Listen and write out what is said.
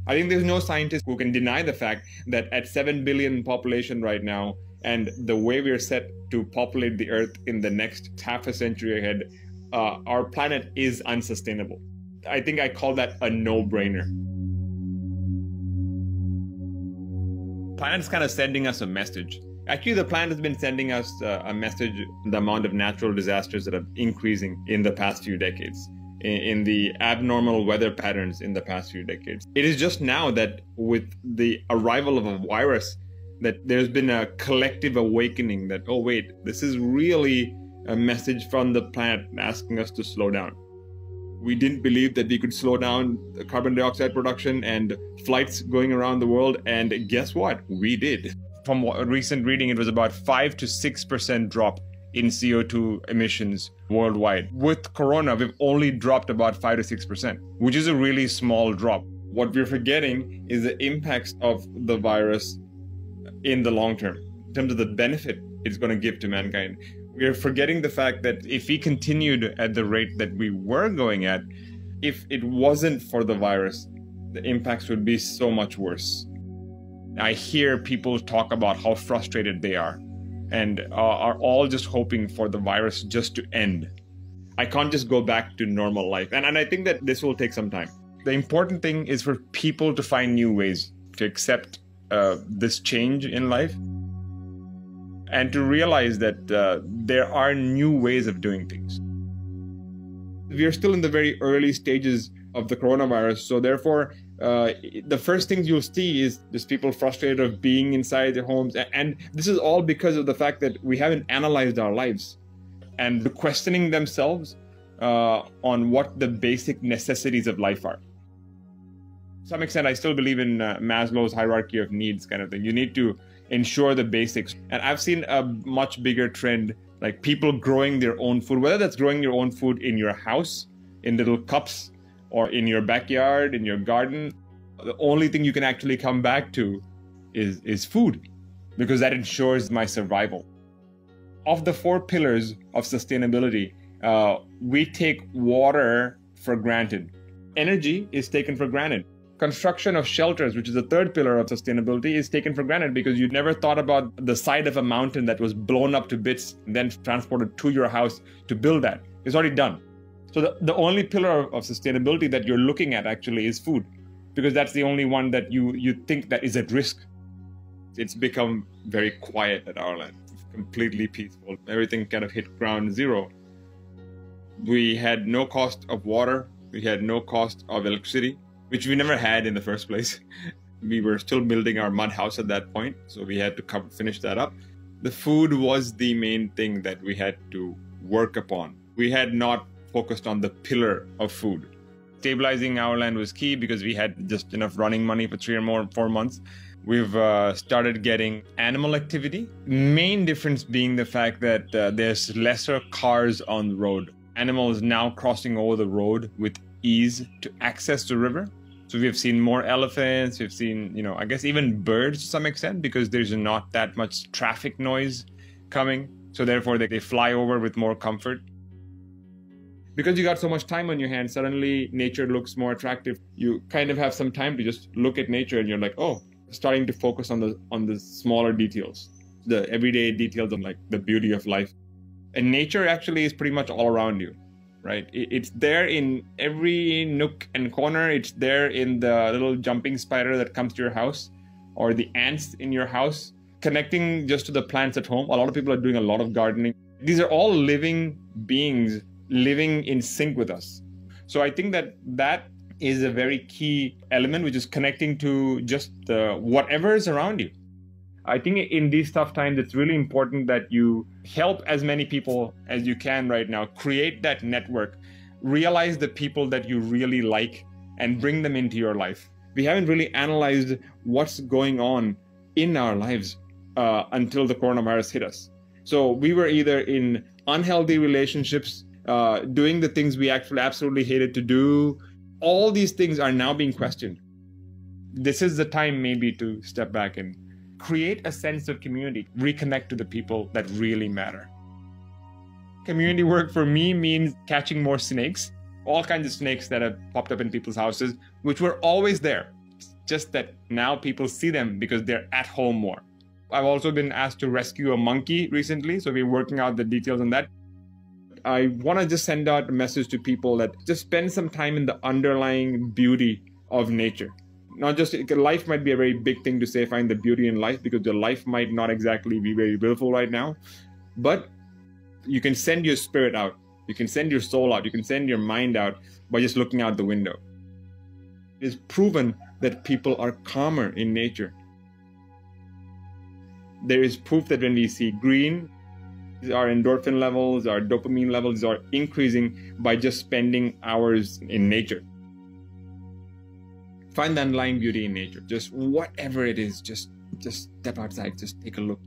I think there's no scientist who can deny the fact that at 7 billion population right now, and the way we're set to populate the Earth in the next half a century ahead, our planet is unsustainable. I think I call that a no-brainer. Planet's kind of sending us a message. Actually, the planet has been sending us a message, the amount of natural disasters that are increasing in the past few decades, in the abnormal weather patterns in the past few decades. It is just now that with the arrival of a virus, that there's been a collective awakening that, oh wait, this is really a message from the planet asking us to slow down. We didn't believe that we could slow down the carbon dioxide production and flights going around the world, and guess what? We did. From a recent reading, it was about 5 to 6% drop in CO2 emissions worldwide. With Corona, we've only dropped about 5 to 6%, which is a really small drop. What we're forgetting is the impacts of the virus in the long term, in terms of the benefit it's going to give to mankind. We're forgetting the fact that if we continued at the rate that we were going at, if it wasn't for the virus, the impacts would be so much worse. I hear people talk about how frustrated they are and are all just hoping for the virus just to end. I can't just go back to normal life. And I think that this will take some time. The important thing is for people to find new ways to accept this change in life, and to realize that there are new ways of doing things. We are still in the very early stages of the coronavirus, so therefore, the first things you'll see is just people frustrated of being inside their homes, and this is all because of the fact that we haven't analyzed our lives and questioning themselves on what the basic necessities of life are. To some extent, I still believe in Maslow's hierarchy of needs kind of thing. You need to ensure the basics. And I've seen a much bigger trend, like people growing their own food, whether that's growing your own food in your house, in little cups, or in your backyard, in your garden. The only thing you can actually come back to is food, because that ensures my survival. Of the 4 pillars of sustainability, we take water for granted. Energy is taken for granted. Construction of shelters, which is the 3rd pillar of sustainability, is taken for granted because you never thought about the side of a mountain that was blown up to bits and then transported to your house to build that. It's already done. So the only pillar of sustainability that you're looking at actually is food, because that's the only one that you think that is at risk. It's become very quiet at OurLand. It's completely peaceful. Everything kind of hit ground zero. We had no cost of water. We had no cost of electricity, which we never had in the first place. We were still building our mud house at that point, so we had to finish that up. The food was the main thing that we had to work upon. We had not focused on the pillar of food. Stabilizing OurLand was key because we had just enough running money for 3 or 4 months. We've started getting animal activity. Main difference being the fact that there's lesser cars on the road. Animals now crossing over the road with ease to access the river. So we've seen more elephants, we've seen, I guess even birds to some extent, because there's not that much traffic noise coming. So therefore they fly over with more comfort. Because you got so much time on your hands, suddenly nature looks more attractive. You kind of have some time to just look at nature and you're like, oh, starting to focus on the smaller details, the everyday details of like the beauty of life. And nature actually is pretty much all around you. Right? It's there in every nook and corner. It's there in the little jumping spider that comes to your house, or the ants in your house. Connecting just to the plants at home. A lot of people are doing a lot of gardening. These are all living beings living in sync with us. So I think that is a very key element, which is connecting to just whatever is around you. I think in these tough times, it's really important that you help as many people as you can right now, create that network, realize the people that you really like, and bring them into your life. We haven't really analyzed what's going on in our lives until the coronavirus hit us. So we were either in unhealthy relationships, doing the things we actually absolutely hated to do. All these things are now being questioned. This is the time maybe to step back and create a sense of community, reconnect to the people that really matter. Community work for me means catching more snakes, all kinds of snakes that have popped up in people's houses, which were always there. just that now people see them because they're at home more. I've also been asked to rescue a monkey recently, so we're working out the details on that. I want to just send out a message to people that just spend some time in the underlying beauty of nature. Not just, life might be a very big thing to say, find the beauty in life, because your life might not exactly be very beautiful right now, but you can send your spirit out. You can send your soul out. You can send your mind out by just looking out the window. It is proven that people are calmer in nature. There is proof that when we see green, our endorphin levels, our dopamine levels are increasing by just spending hours in nature. Find the underlying beauty in nature. Just whatever it is, just step outside, just take a look.